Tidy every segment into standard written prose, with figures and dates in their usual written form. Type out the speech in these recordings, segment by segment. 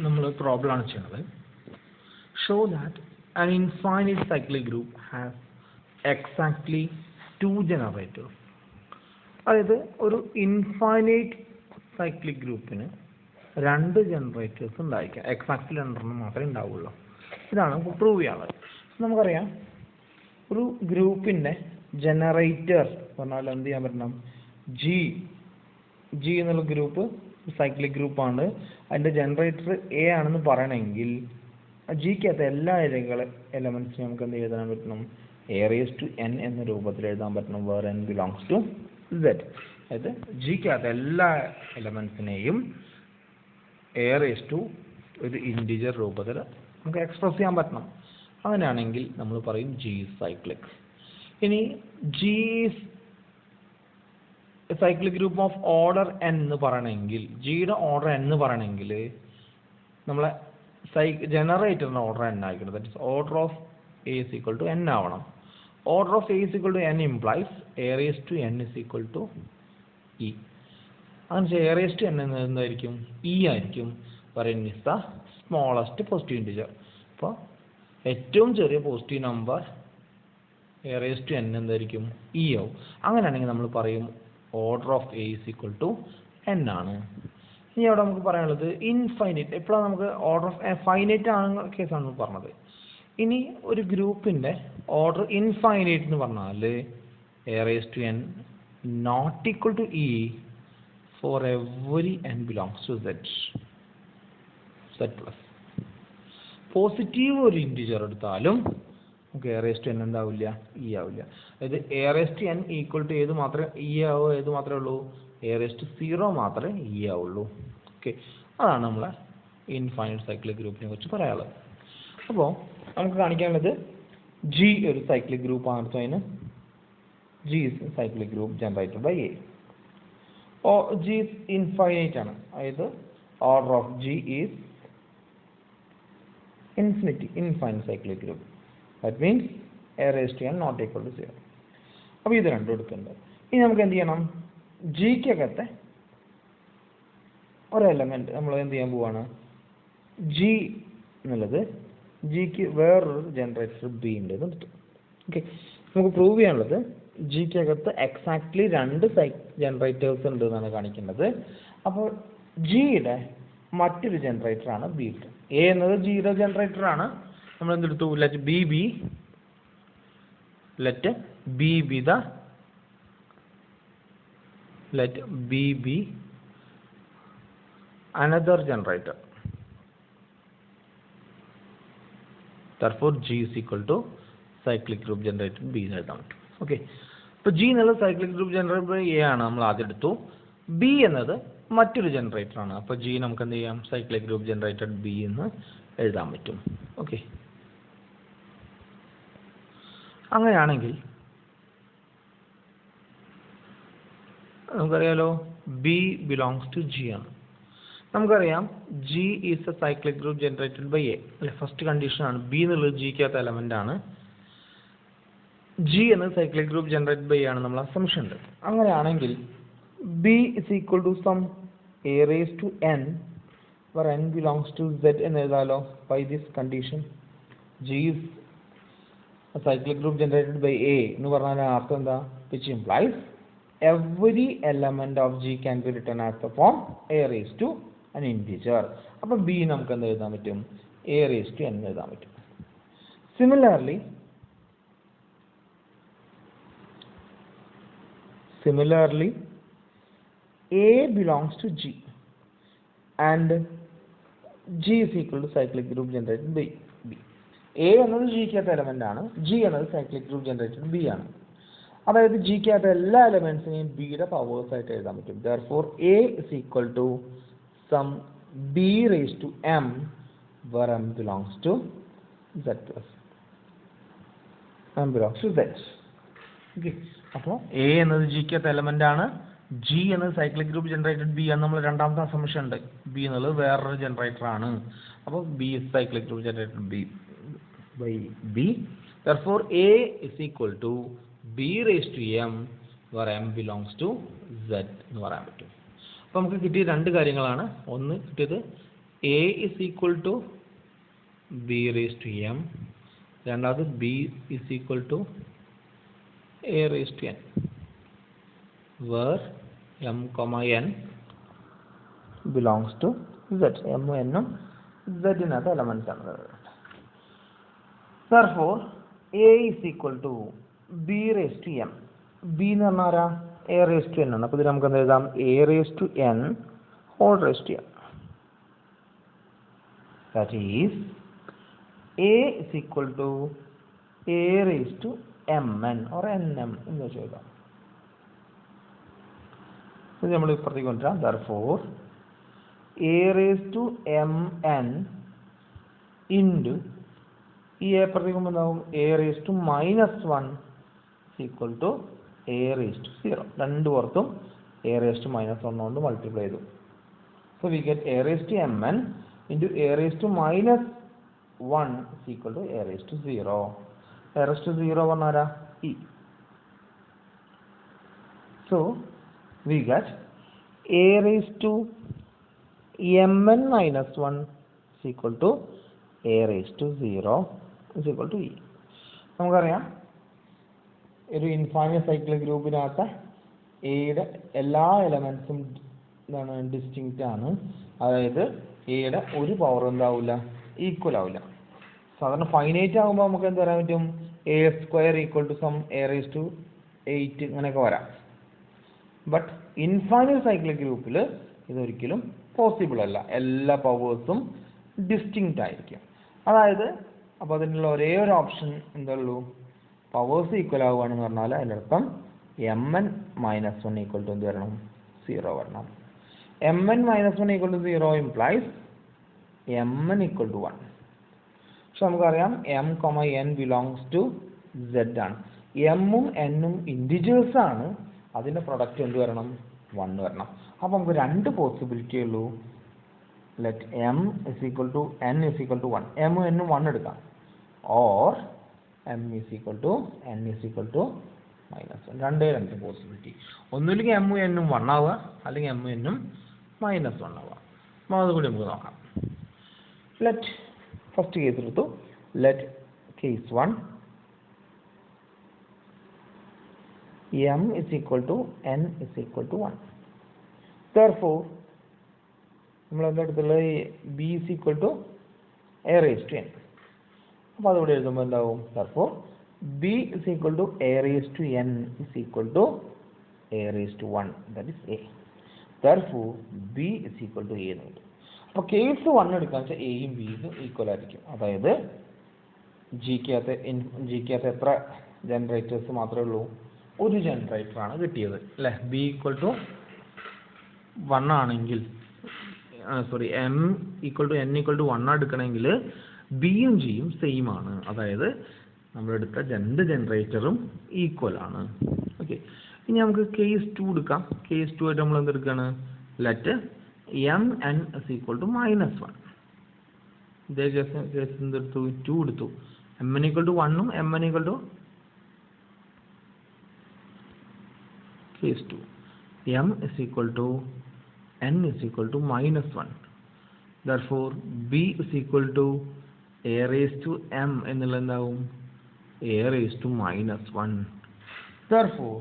നമ്മൾ പ്രോബ്ലം ആണ് ചെയ്യുന്നത്. Show that an infinite cyclic group has exactly two generators. അതായത് ഒരു ഇൻഫൈനൈറ്റ് സൈക്ലിക് ഗ്രൂപ്പിന് രണ്ട് ജനറേറ്റേഴ്സ് ഉണ്ടായിരിക്കാം. എക്സാക്ട്ലി രണ്ടെണ്ണം മാത്രമേ ഉണ്ടാവുള്ളൂ. ഇതാണ് നമുക്ക് പ്രൂവ് ചെയ്യാനുള്ളത്. നമുക്കറിയാം ഒരു ഗ്രൂപ്പിൻ്റെ ജനറേറ്റർ പറഞ്ഞാൽ എന്ത് ചെയ്യാൻ പറ്റണം? ജി എന്നുള്ള ഗ്രൂപ്പ് സൈക്ലിക് ഗ്രൂപ്പാണ്. അതിൻ്റെ ജനറേറ്റർ എ ആണെന്ന് പറയണമെങ്കിൽ ജിക്കകത്ത് എല്ലാ എലമെന്റ്സിനും നമുക്ക് എന്ത് എഴുതാൻ പറ്റണം? a⁻n എന്ന രൂപത്തിൽ എഴുതാൻ പറ്റണം, where n belongs to z. അതായത് ജിക്കകത്ത് എല്ലാ എലമെന്റ്സിനെയും ഒരു ഇൻറ്റിജർ രൂപത്തിൽ നമുക്ക് എക്സ്പ്രസ് ചെയ്യാൻ പറ്റണം. അങ്ങനെയാണെങ്കിൽ നമ്മൾ പറയും ജി ഈസ് സൈക്ലിക്. ഇനി G is cyclic group of order n എന്ന് പറയണമെങ്കിൽ, ജിയുടെ ഓർഡർ n എന്ന് പറയണമെങ്കിൽ നമ്മളെ ജനറേറ്ററിന്റെ ഓർഡർ n ആയിരിക്കണം. That is order of a is equal to n ആവണം. Order of a is equal to n implies a⁻n is equal to e. അങ്ങനെ a⁻n എന്നത് എന്തായിരിക്കും? e ആയിരിക്കും. n is the smallest positive integer. അപ്പോൾ ഏറ്റവും ചെറിയ positive number a⁻n എന്തായിരിക്കും? e ആവും. അങ്ങനെയാണെങ്കിൽ നമ്മൾ പറയും order of a is equal to n ആണ്. ഇനി അവിടെ നമുക്ക് പറയാനുള്ളത് ഇൻഫൈനൈറ്റ്. എപ്പോഴാണ് നമുക്ക് ഓർഡർ ഓഫ് ഫൈനൈറ്റ് ആണ് കേസാണ് പറഞ്ഞത്. ഇനി ഒരു ഗ്രൂപ്പിൻ്റെ ഓർഡർ ഇൻഫൈനൈറ്റ് എന്ന് പറഞ്ഞാൽ a⁻n not equal to e for every n belongs to z plus. Positive ഒരു ഇൻറ്റിജർ എടുത്താലും നമുക്ക് a⁻n എന്താവില്ല? e ആവില്ല. അതായത് a⁻n ഈക്വൽ ടു ഏത് മാത്രമേ e ആവൂ, ഏത് മാത്രമേ ഉള്ളൂ? a⁻0 മാത്രമേ e ആവുള്ളൂ. ഓക്കെ, അതാണ് നമ്മളെ ഇൻഫൈനൈറ്റ് സൈക്ലിക് ഗ്രൂപ്പിനെ കുറിച്ച് പറയാനുള്ളത്. അപ്പോൾ നമുക്ക് കാണിക്കാനുള്ളത് ജി ഒരു സൈക്ലിക് ഗ്രൂപ്പ് ആണ്. അതിന് G is cyclic group generated by A. G is infinite ആണ്. അതായത് order of G is infinite cyclic group. That means a⁻n not equal to 0. അപ്പോൾ ഇത് രണ്ടും എടുക്കുന്നുണ്ട്. ഇനി നമുക്ക് എന്ത് ചെയ്യണം? ജിക്കകത്തെ ഒരു എലമെന്റ് നമ്മൾ എന്ത് ചെയ്യാൻ പോവാണ്? ജി എന്നുള്ളത് ജിക്ക് വേറൊരു ജനറേറ്റർ ബി ഉണ്ട് എന്ന് എടുത്തു. ഓക്കെ, നമുക്ക് പ്രൂവ് ചെയ്യാനുള്ളത് ജിക്കകത്ത് എക്സാക്ട്ലി രണ്ട് ജനറേറ്റേഴ്സ് ഉണ്ട് എന്നാണ് കാണിക്കേണ്ടത്. അപ്പോൾ ജിയുടെ മറ്റൊരു ജനറേറ്ററാണ് ബി. എ എന്നത് ജിയുടെ ജനറേറ്ററാണ്. നമ്മൾ എന്തെടുത്തു? Let B be another generator. Therefore G is equal to cyclic group generated B എന്ന് എഴുതാൻ പറ്റും. ഓക്കെ, ഇപ്പോൾ G എന്നുള്ളത് cyclic group generated by A ആണ്, നമ്മൾ ആദ്യം എടുത്തു. ബി എന്നത് മറ്റൊരു ജനറേറ്ററാണ്. അപ്പോൾ G നമുക്ക് എന്ത് ചെയ്യാം? സൈക്ലിക് ഗ്രൂപ്പ് ജനറേറ്റഡ് ബി എന്ന് എഴുതാൻ പറ്റും. ഓക്കെ, അങ്ങനെയാണെങ്കിൽ നമുക്കറിയാലോ ബി ബിലോങ്സ് ടു ജി ആണ്. നമുക്കറിയാം G is a cyclic group generated by A അല്ലെ. ഫസ്റ്റ് കണ്ടീഷൻ ആണ്. ബി എന്നുള്ളത് ജിക്കകത്ത് എലമെന്റ് ആണ്. ജി എന്നത് സൈക്ലിക് ഗ്രൂപ്പ് ജനറേറ്റഡ് ബൈ ആണ് നമ്മൾ അസംഷൻ ഉണ്ട്. അങ്ങനെയാണെങ്കിൽ B is equal to some a⁻n where n belongs to z എന്ന് എഴുതാലോ. By this condition G is a cyclic group generated by A എന്ന് പറഞ്ഞാൽ അർത്ഥം എന്താ? which implies every element of G can be written as the form a⁻n integer. അപ്പോൾ B നമുക്ക് എന്ത് എഴുതാൻ പറ്റും? a⁻n എഴുതാൻ പറ്റും. Similarly a belongs to G and G is equal to cyclic group generated by B. a എന്നത് ജിക്കകത്ത് element ആണ്. G എന്നത് സൈക്ലിക് ഗ്രൂപ്പ് ജനറേറ്റഡ് ബി ആണ്. അതായത് ജിക്കകത്ത് എല്ലാ എലമെന്റ്സിനെയും ബിയുടെ പവേഴ്സ് ആയിട്ട് എഴുതാൻ പറ്റും. therefore a is equal to some b⁻m where m belongs to z plus m belongs to z. Okay, അപ്പോൾ a എന്നത് ജിക്കകത്ത് എലമെന്റ് ആണ്. ജി എന്നത് സൈക്ലിക് ഗ്രൂപ്പ് ജനറേറ്റഡ് ബി ആണ്. നമ്മൾ രണ്ടാമത്തെ അസംഷൻ ഉണ്ട്. ബി എന്നുള്ളത് വേറൊരു ജനറേറ്റർ ആണ്. അപ്പോൾ B is cyclic group generated B by B. therefore a is equal to b⁻m where m belongs to z എന്ന് പറയാൻ പറ്റും. അപ്പോൾ നമുക്ക് കിട്ടിയ രണ്ട് കാര്യങ്ങളാണ്. ഒന്ന് കിട്ടിയത് A is equal to B raise to M, രണ്ടാമത് B is equal to A raise to N, where M comma N belongs to Z. എമ്മും എന്നും സെഡിനകത്ത് എലമെന്റ്സ് ആണ്. Therefore a is equal to b raised to m. b എന്ന് പറഞ്ഞാൽ ആരാ? a raised to n ആണ്. അപ്പോൾ ഇത് നമുക്ക് എന്ത് എഴുതാം? a raised to n whole raised to m. That is a is equal to a raised to mn or nm എന്ന് വെച്ച് എഴുതാം. ഇത് നമ്മൾ ഇപ്പുറത്തേക്ക് കൊണ്ടുവരാം. Therefore a raised to mn into ഈ എ പ്രത്യേകം എന്താവും? A raise to -1 equal to A raise to 0. രണ്ട് പുറത്തും എ റേസ് ടു -1 കൊണ്ട് മൾട്ടിപ്ലൈ ചെയ്തു. So we get A raise to M N into A raise to -1 equal to A raise to 0. A raise to 0 പറഞ്ഞാരാ? E. So we get A raise to M N -1 equal to A raise to 0 is equal to e. നമുക്കറിയാം ഒരു infinite cyclic ഗ്രൂപ്പിനകത്ത് എയുടെ എല്ലാ എലമെന്റ്സും എന്താണ്? Distinct ആണ്. അതായത് എയുടെ ഒരു പവർ എന്താവില്ല? ഈക്വൽ ആവില്ല. സാധാരണ ഫൈനൈറ്റ് ആകുമ്പോൾ നമുക്ക് എന്ത് പറയാൻ പറ്റും? A square equal to some A raise to 8 ഇങ്ങനെയൊക്കെ വരാം. ബട്ട് ഇൻഫൈനൈറ്റ് സൈക്ലിക് ഗ്രൂപ്പിൽ ഇതൊരിക്കലും പോസിബിൾ അല്ല. എല്ലാ പവേഴ്സും ഡിസ്റ്റിങ്ക്റ്റ് ആയിരിക്കും. അതായത് അപ്പോൾ അതിനുള്ള ഒരേ ഒരു ഓപ്ഷൻ എന്താ? പവേഴ്സ് ഈക്വൽ ആവുകയാണെന്ന് പറഞ്ഞാൽ അതിൻ്റെ അർത്ഥം എം എൻ -1 ഈക്വൽ ടു എന്ത് വരണം? 0 വരണം. M N -1 equal to 0 implies M N equal to 1. പക്ഷെ നമുക്കറിയാം M comma N belongs to Z ആണ്. എമ്മും എന്നും ഇൻഡിജേഴ്സ് ആണ്. അതിൻ്റെ പ്രൊഡക്റ്റ് എന്ത് വരണം? 1 വരണം. അപ്പോൾ നമുക്ക് രണ്ട് പോസിബിലിറ്റി ഉള്ളൂ. Let M is equal to N is equal to 1. എമ്മും എന്നും 1 എടുക്കാം. Or M is equal to N is equal to -1. രണ്ട് പോസിബിലിറ്റി. ഒന്നുമില്ലെങ്കിൽ എമ്മും എന്നും 1 ആവുക, അല്ലെങ്കിൽ എമ്മും എന്നും -1 ആവുക. അപ്പോൾ അതുകൂടി നമുക്ക് നോക്കാം. ലെറ്റ് ഫസ്റ്റ് കേസ് എടുത്തു. Let case 1 m is equal to n is equal to 1. Therefore നമ്മൾ എന്താ എടുത്തുള്ളത്? b is equal to a raised to n. അപ്പോൾ അതുകൂടെ എഴുതുമ്പോൾ എന്താവും? Therefore b is equal to a raised to n is equal to a raised to 1. That is a. Therefore b is equal to a എന്ന് കിട്ടും. അപ്പോൾ case 1 എടുക്കാന്ന് വെച്ചാൽ എയും ബിയും ഈക്വൽ ആയിരിക്കും. അതായത് ജിക്കകത്ത് എത്ര ജനറേറ്റേഴ്സ് മാത്രമേ ഉള്ളൂ? ഒരു ജനറേറ്ററാണ് കിട്ടിയത് അല്ലേ? ബി ഈക്വൽ ടു 1 ആണെങ്കിൽ M equal to N equal to 1 എടുക്കണമെങ്കിൽ ബിയും ജിയും സെയിം ആണ്. അതായത് നമ്മളെടുത്ത രണ്ട് ജനറേറ്ററും ഈക്വൽ ആണ്. ഓക്കെ, ഇനി നമുക്ക് കേസ് 2 എടുക്കാം. കേസ് 2 ആയിട്ട് നമ്മൾ എന്തെടുക്കുകയാണ്? Let M N is equal to -1. ഇതേ കേസ് എന്തെടുത്തു? 2 എടുത്തു. എം എൻ ഈക്വൽ ടു 1ഉം M N equal to case 2 m is equal to n is equal to -1. Therefore b is equal to a raised to m എന്നുള്ള എന്താവും? a raised to -1. Therefore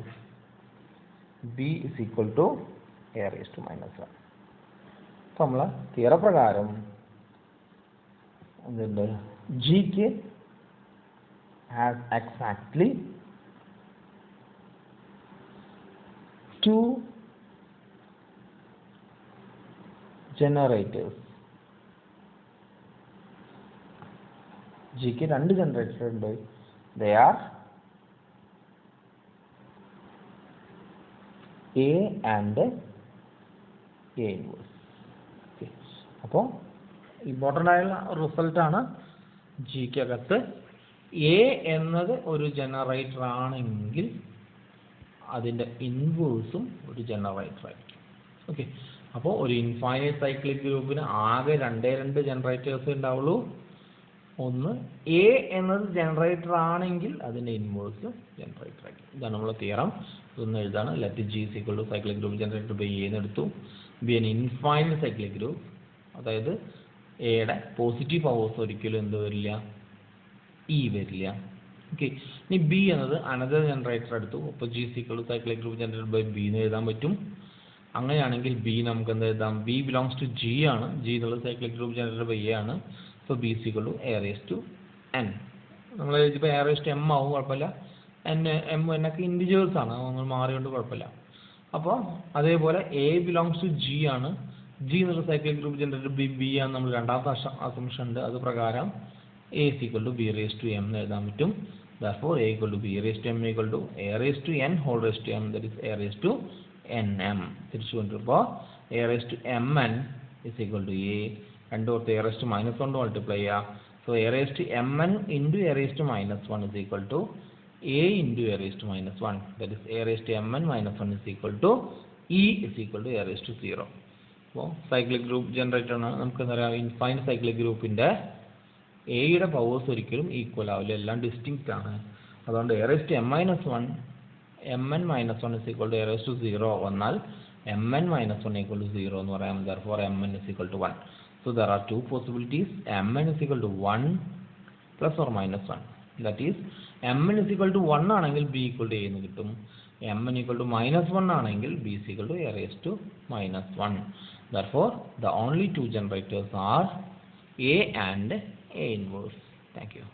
b is equal to a raised to -1. അപ്പോൾ നമ്മളെ തിയറ പ്രകാരം എന്തുണ്ട്? ജിക്ക് has exactly 2 generators. ജിക്ക് രണ്ട് generator ഉണ്ട്. They are A and A inverse. Okay. അപ്പോൾ ഇമ്പോർട്ടൻ്റ് ആയുള്ള റിസൾട്ടാണ് ജിക്കകത്ത് എ എന്നത് ഒരു ജനറേറ്റർ ആണെങ്കിൽ അതിൻ്റെ ഇൻവേഴ്സും ഒരു ജനറേറ്റർ ആയിരിക്കും. ഓക്കെ, അപ്പോൾ ഒരു ഇൻഫൈനൈറ്റ് സൈക്ലിക് ഗ്രൂപ്പിന് ആകെ രണ്ട് ജനറേറ്റേഴ്സ് ഉണ്ടാവുള്ളൂ. ഒന്ന് എ എന്നത് ജനറേറ്റർ ആണെങ്കിൽ അതിൻ്റെ ഇൻവേഴ്സ് ജനറേറ്റർ ആയിരിക്കും. ഇതാണ് നമ്മളെ തിയറം. ഇതൊന്ന് എഴുതാണ്. Let G is equal to cyclic group generator by A എന്ന് എടുത്തു. Be an infinite cyclic group, അതായത് എയുടെ പോസിറ്റീവ് പവേഴ്സ് ഒരിക്കലും എന്ത് വരില്ല, ഇ വരില്ല. ഓക്കെ, ഇനി ബി എന്നത് അനദർ ജനറേറ്റർ എടുത്തു. അപ്പോൾ G equal to cyclic group generated by B എന്ന് എഴുതാൻ പറ്റും. അങ്ങനെയാണെങ്കിൽ ബി നമുക്ക് എന്ത് എഴുതാം, ബി ബിലോങ്സ് ടു ജി ആണ്. ജി എന്നുള്ളത് cyclic group generated by A ആണ്. So B equal to A raise to N. നമ്മൾ ഇപ്പോൾ എ റേസ് ടു എം ആവും, കുഴപ്പമില്ല. എം എന്നൊക്കെ ഇൻഡിവിജ്വൽസ് ആണ്, നമ്മൾ മാറിയോണ്ട് കുഴപ്പമില്ല. അപ്പോൾ അതേപോലെ എ ബിലോങ്സ് ടു ജി ആണ്. ജി എന്നുള്ള cyclic group generated by B ആണ് നമ്മൾ രണ്ടാമത്തെ അസംഷൻ ഉണ്ട്. അത് പ്രകാരം A equal to B raise to M എന്ന് എഴുതാൻ പറ്റും. Therefore a equal to b raised to m equal to a raised to n whole raised to m, that is a raised to nm. തിരിച്ചു കൊണ്ടുവരുമ്പോൾ a raised to mn is equal to a, രണ്ടോർത്ത് a raised to minus 1 multiply ചെയ്യുക. So a raised to mn into a raised to minus 1 is equal to a into a raised to minus 1, that is a raised to mn minus 1 is equal to e is equal to a raised to 0. അപ്പോൾ cyclic group generator ആണ്. നമുക്ക് എന്താ പറയുക, infinite cyclic ഗ്രൂപ്പിൻ്റെ എയുടെ powers ഒരിക്കലും equal ആവില്ല, എല്ലാം ഡിസ്റ്റിങ്ക്റ്റ് ആണ്. അതുകൊണ്ട് A raise to M minus 1 mn minus 1 is equal to A raise to 0 വന്നാൽ mn മൈനസ് 1 ഈക്വൽ ടു 0 എന്ന് പറയാം. therefore mn is equal to 1. so there are two possibilities. mn is equal to 1 plus or minus 1. that is mn is equal to 1 ആണെങ്കിൽ b equal to a എന്ന് കിട്ടും. mn equal to minus 1 ആണെങ്കിൽ b is equal to a raised to minus 1. therefore the only two generators are a and A inverse. Thank you.